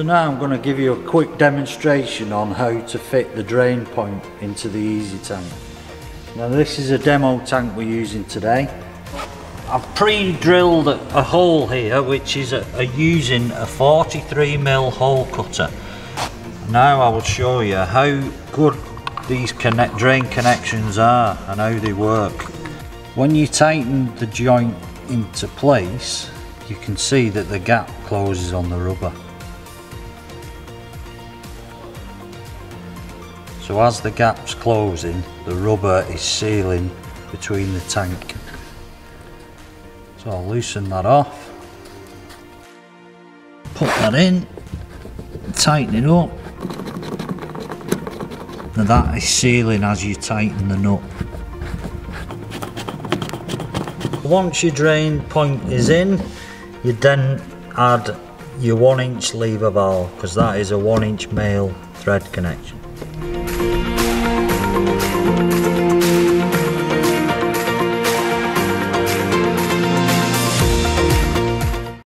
now I'm going to give you a quick demonstration on how to fit the drain point into the E.sytank. Now this is a demo tank we're using today. I've pre-drilled a hole here which is using a 43mm hole cutter. Now I will show you how good these drain connections are and how they work. When you tighten the joint into place, you can see that the gap closes on the rubber. So as the gap's closing, the rubber is sealing between the tank. So I'll loosen that off, put that in, tighten it up. Now that is sealing as you tighten the nut. Once your drain point is in, you then add your 1-inch lever valve, because that is a 1-inch male thread connection.